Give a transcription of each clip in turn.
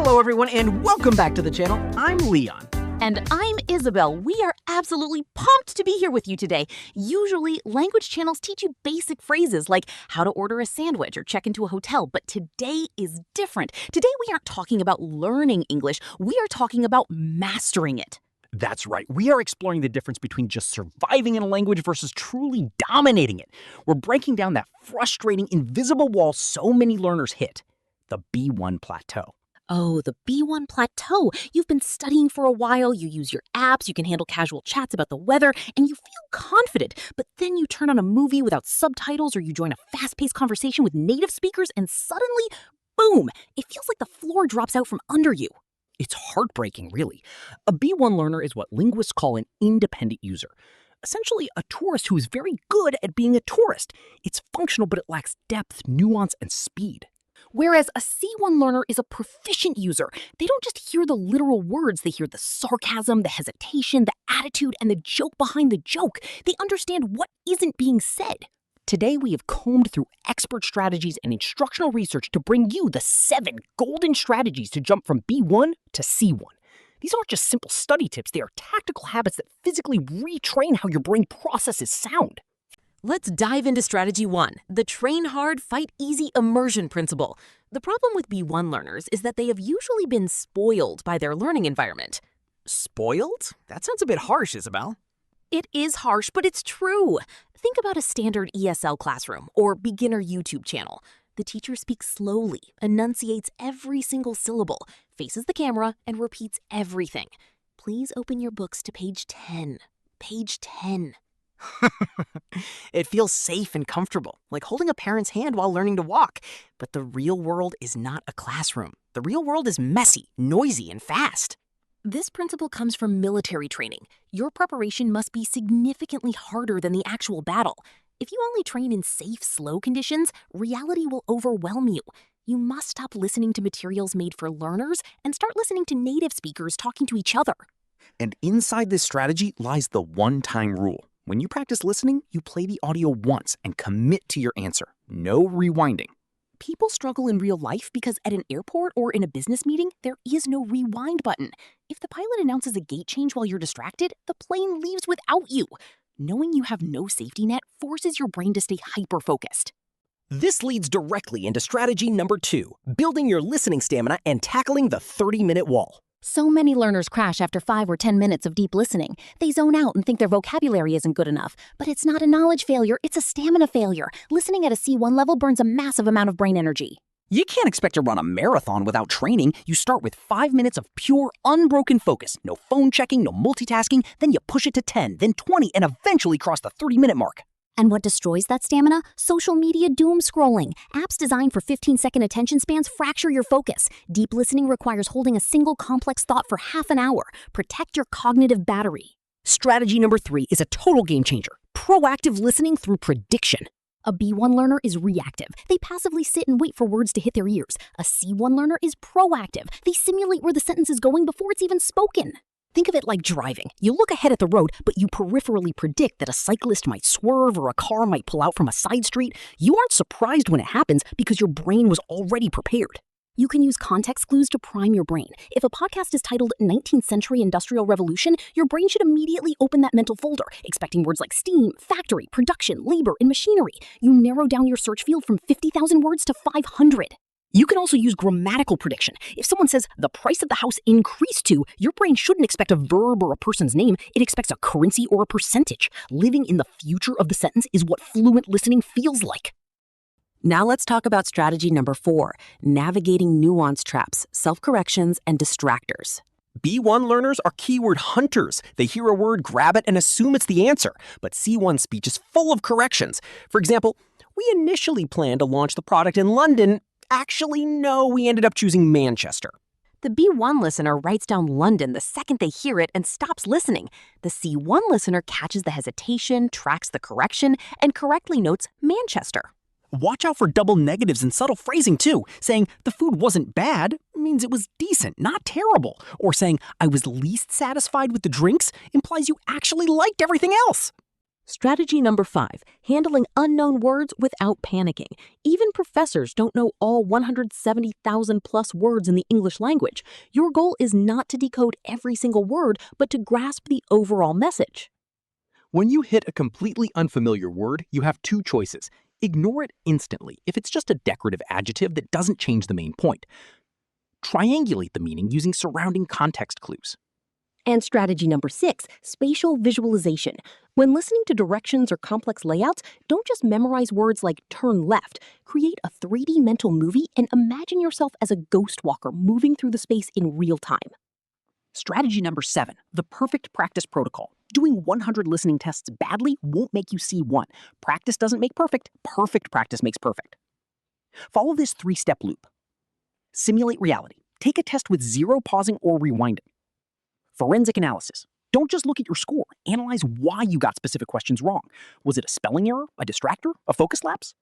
Hello, everyone, and welcome back to the channel. I'm Leon. And I'm Isabel. We are absolutely pumped to be here with you today. Usually, language channels teach you basic phrases like how to order a sandwich or check into a hotel, but today is different. Today, we aren't talking about learning English. We are talking about mastering it. That's right. We are exploring the difference between just surviving in a language versus truly dominating it. We're breaking down that frustrating, invisible wall so many learners hit, the B1 Plateau. Oh, the B1 Plateau. You've been studying for a while, you use your apps, you can handle casual chats about the weather, and you feel confident. But then you turn on a movie without subtitles or you join a fast-paced conversation with native speakers and suddenly, boom, it feels like the floor drops out from under you. It's heartbreaking, really. A B1 learner is what linguists call an independent user. Essentially, a tourist who is very good at being a tourist. It's functional, but it lacks depth, nuance, and speed. Whereas a C1 learner is a proficient user. They don't just hear the literal words, they hear the sarcasm, the hesitation, the attitude, and the joke behind the joke. They understand what isn't being said. Today, we have combed through expert strategies and instructional research to bring you the 7 golden strategies to jump from B1 to C1. These aren't just simple study tips, they are tactical habits that physically retrain how your brain processes sound. Let's dive into strategy 1, the train hard, fight easy immersion principle. The problem with B1 learners is that they have usually been spoiled by their learning environment. Spoiled? That sounds a bit harsh, Isabel. It is harsh, but it's true. Think about a standard ESL classroom or beginner YouTube channel. The teacher speaks slowly, enunciates every single syllable, faces the camera, and repeats everything. Please open your books to page 10. Page 10. It feels safe and comfortable, like holding a parent's hand while learning to walk. But the real world is not a classroom. The real world is messy, noisy, and fast. This principle comes from military training. Your preparation must be significantly harder than the actual battle. If you only train in safe, slow conditions, reality will overwhelm you. You must stop listening to materials made for learners and start listening to native speakers talking to each other. And inside this strategy lies the one-time rule. When you practice listening, you play the audio once and commit to your answer. No rewinding. People struggle in real life because at an airport or in a business meeting, there is no rewind button. If the pilot announces a gate change while you're distracted, the plane leaves without you. Knowing you have no safety net forces your brain to stay hyper-focused. This leads directly into strategy number 2, building your listening stamina and tackling the 30-minute wall. So many learners crash after 5 or 10 minutes of deep listening. They zone out and think their vocabulary isn't good enough. But it's not a knowledge failure, it's a stamina failure. Listening at a C1 level burns a massive amount of brain energy. You can't expect to run a marathon without training. You start with 5 minutes of pure, unbroken focus. No phone checking, no multitasking. Then you push it to 10, then 20, and eventually cross the 30-minute mark. And what destroys that stamina? Social media doom scrolling. Apps designed for 15-second attention spans fracture your focus. Deep listening requires holding a single complex thought for half an hour. Protect your cognitive battery. Strategy number 3 is a total game changer. Proactive listening through prediction. A B1 learner is reactive. They passively sit and wait for words to hit their ears. A C1 learner is proactive. They simulate where the sentence is going before it's even spoken. Think of it like driving. You look ahead at the road, but you peripherally predict that a cyclist might swerve or a car might pull out from a side street. You aren't surprised when it happens because your brain was already prepared. You can use context clues to prime your brain. If a podcast is titled 19th Century Industrial Revolution, your brain should immediately open that mental folder, expecting words like steam, factory, production, labor, and machinery. You narrow down your search field from 50,000 words to 500. You can also use grammatical prediction. If someone says the price of the house increased to, your brain shouldn't expect a verb or a person's name. It expects a currency or a percentage. Living in the future of the sentence is what fluent listening feels like. Now let's talk about strategy number 4, navigating nuance traps, self-corrections, and distractors. B1 learners are keyword hunters. They hear a word, grab it, and assume it's the answer. But C1 speech is full of corrections. For example, we initially planned to launch the product in London. Actually, no, we ended up choosing Manchester. The B1 listener writes down London the second they hear it and stops listening. The C1 listener catches the hesitation, tracks the correction, and correctly notes Manchester. Watch out for double negatives and subtle phrasing too. Saying the food wasn't bad means it was decent, not terrible. Or saying I was least satisfied with the drinks implies you actually liked everything else. Strategy number 5, handling unknown words without panicking. Even professors don't know all 170,000 plus words in the English language. Your goal is not to decode every single word, but to grasp the overall message. When you hit a completely unfamiliar word, you have two choices. Ignore it instantly if it's just a decorative adjective that doesn't change the main point. Triangulate the meaning using surrounding context clues. And strategy number 6, spatial visualization. When listening to directions or complex layouts, don't just memorize words like turn left. Create a 3D mental movie and imagine yourself as a ghost walker moving through the space in real time. Strategy number 7, the perfect practice protocol. Doing 100 listening tests badly won't make you C1. Practice doesn't make perfect. Perfect practice makes perfect. Follow this 3-step loop. Simulate reality. Take a test with 0 pausing or rewinding. Forensic analysis. Don't just look at your score. Analyze why you got specific questions wrong. Was it a spelling error, a distractor, a focus lapse?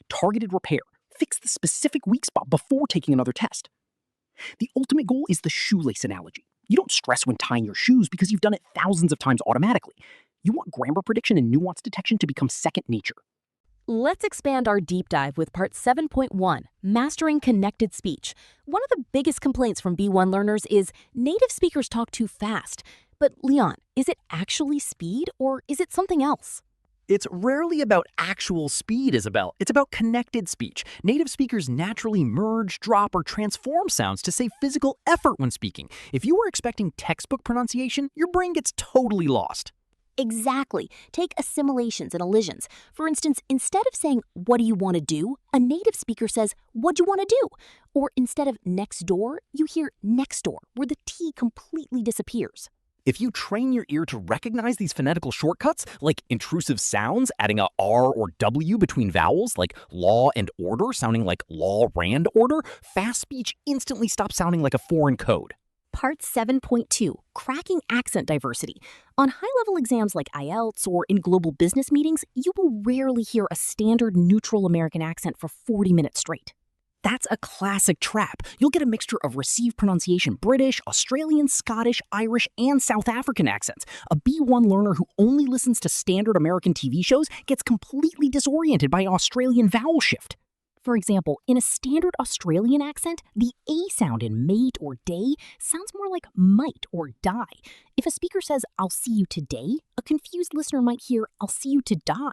Targeted repair. Fix the specific weak spot before taking another test. The ultimate goal is the shoelace analogy. You don't stress when tying your shoes because you've done it thousands of times automatically. You want grammar prediction and nuance detection to become second nature. Let's expand our deep dive with part 7.1, Mastering Connected Speech. One of the biggest complaints from B1 learners is native speakers talk too fast. But Leon, is it actually speed or is it something else? It's rarely about actual speed, Isabel. It's about connected speech. Native speakers naturally merge, drop, or transform sounds to save physical effort when speaking. If you were expecting textbook pronunciation, your brain gets totally lost. Exactly. Take assimilations and elisions. For instance, instead of saying, what do you want to do? A native speaker says, what do you want to do? Or instead of next door, you hear next door, where the T completely disappears. If you train your ear to recognize these phonetical shortcuts, like intrusive sounds, adding a R or W between vowels, like law and order, sounding like law rand order, fast speech instantly stops sounding like a foreign code. Part 7.2, Cracking Accent Diversity. On high-level exams like IELTS or in global business meetings, you will rarely hear a standard neutral American accent for 40 minutes straight. That's a classic trap. You'll get a mixture of received pronunciation British, Australian, Scottish, Irish, and South African accents. A B1 learner who only listens to standard American TV shows gets completely disoriented by Australian vowel shift. For example, in a standard Australian accent, the A sound in mate or day sounds more like might or die. If a speaker says, I'll see you today, a confused listener might hear, I'll see you to die.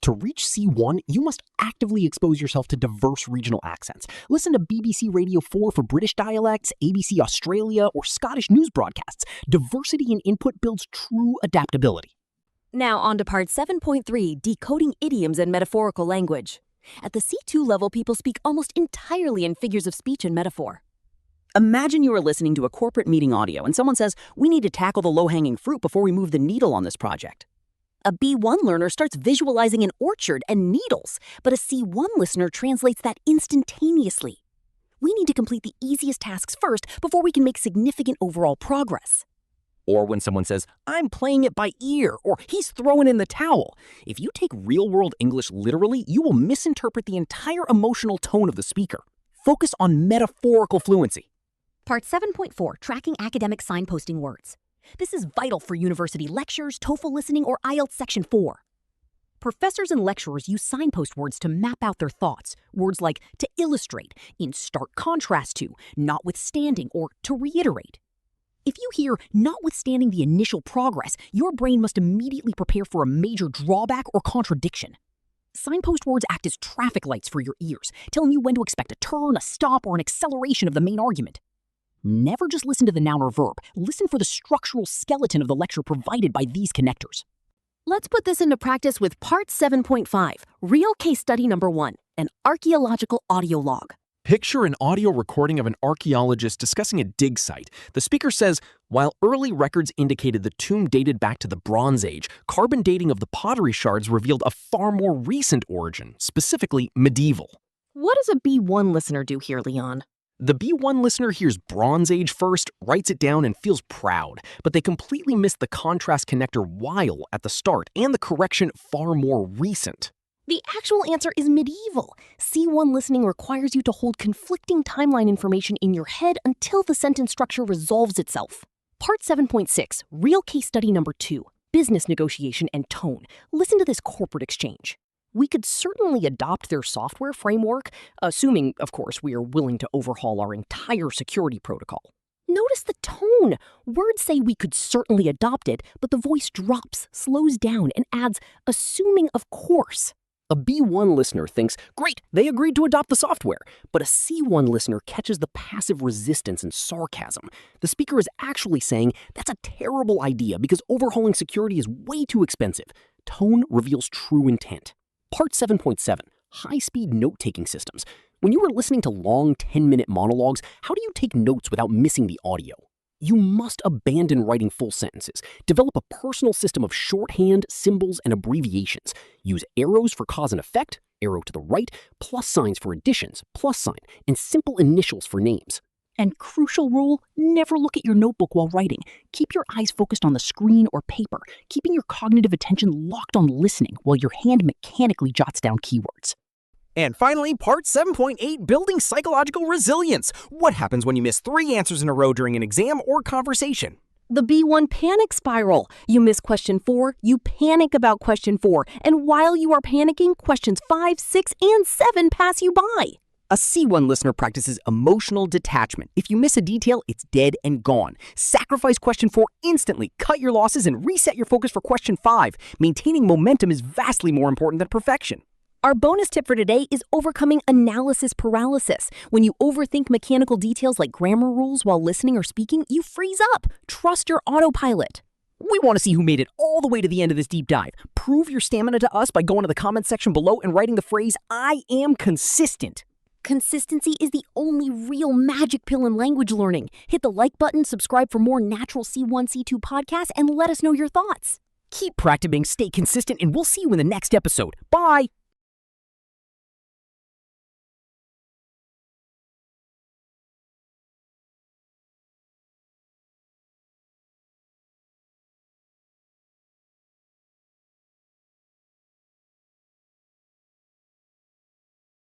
To reach C1, you must actively expose yourself to diverse regional accents. Listen to BBC Radio 4 for British dialects, ABC Australia, or Scottish news broadcasts. Diversity in input builds true adaptability. Now on to part 7.3, Decoding Idioms and Metaphorical Language. At the C2 level, people speak almost entirely in figures of speech and metaphor. Imagine you are listening to a corporate meeting audio and someone says, we need to tackle the low-hanging fruit before we move the needle on this project. A B1 learner starts visualizing an orchard and needles, but a C1 listener translates that instantaneously. We need to complete the easiest tasks first before we can make significant overall progress. Or when someone says, I'm playing it by ear, or he's throwing in the towel. If you take real-world English literally, you will misinterpret the entire emotional tone of the speaker. Focus on metaphorical fluency. Part 7.4, Tracking Academic Signposting Words. This is vital for university lectures, TOEFL listening, or IELTS Section 4. Professors and lecturers use signpost words to map out their thoughts. Words like to illustrate, in stark contrast to, notwithstanding, or to reiterate. If you hear notwithstanding the initial progress, your brain must immediately prepare for a major drawback or contradiction. Signpost words act as traffic lights for your ears, telling you when to expect a turn, a stop, or an acceleration of the main argument. Never just listen to the noun or verb. Listen for the structural skeleton of the lecture provided by these connectors. Let's put this into practice with part 7.5, Real Case Study Number 1, an archaeological audio log. Picture an audio recording of an archaeologist discussing a dig site. The speaker says, while early records indicated the tomb dated back to the Bronze Age, carbon dating of the pottery shards revealed a far more recent origin, specifically medieval. What does a B1 listener do here, Leon? The B1 listener hears Bronze Age first, writes it down, and feels proud, but they completely miss the contrast connector while at the start and the correction far more recent. The actual answer is medieval. C1 listening requires you to hold conflicting timeline information in your head until the sentence structure resolves itself. Part 7.6, Real Case Study Number 2, business negotiation, and tone. Listen to this corporate exchange. We could certainly adopt their software framework, assuming, of course, we are willing to overhaul our entire security protocol. Notice the tone. Words say we could certainly adopt it, but the voice drops, slows down, and adds, assuming of course. A B1 listener thinks, great, they agreed to adopt the software. But a C1 listener catches the passive resistance and sarcasm. The speaker is actually saying, that's a terrible idea because overhauling security is way too expensive. Tone reveals true intent. Part 7.7, high-speed note-taking systems. When you are listening to long 10-minute monologues, how do you take notes without missing the audio? You must abandon writing full sentences. Develop a personal system of shorthand, symbols, and abbreviations. Use arrows for cause and effect, arrow to the right, plus signs for additions, plus sign, and simple initials for names. And crucial rule, never look at your notebook while writing. Keep your eyes focused on the screen or paper, keeping your cognitive attention locked on listening while your hand mechanically jots down keywords. And finally, part 7.8, building psychological resilience. What happens when you miss 3 answers in a row during an exam or conversation? The B1 panic spiral. You miss question 4, you panic about question 4, and while you are panicking, questions 5, 6, and 7 pass you by. A C1 listener practices emotional detachment. If you miss a detail, it's dead and gone. Sacrifice question 4 instantly, cut your losses, and reset your focus for question 5. Maintaining momentum is vastly more important than perfection. Our bonus tip for today is overcoming analysis paralysis. When you overthink mechanical details like grammar rules while listening or speaking, you freeze up. Trust your autopilot. We want to see who made it all the way to the end of this deep dive. Prove your stamina to us by going to the comments section below and writing the phrase, I am consistent. Consistency is the only real magic pill in language learning. Hit the like button, subscribe for more natural C1, C2 podcasts, and let us know your thoughts. Keep practicing, stay consistent, and we'll see you in the next episode. Bye!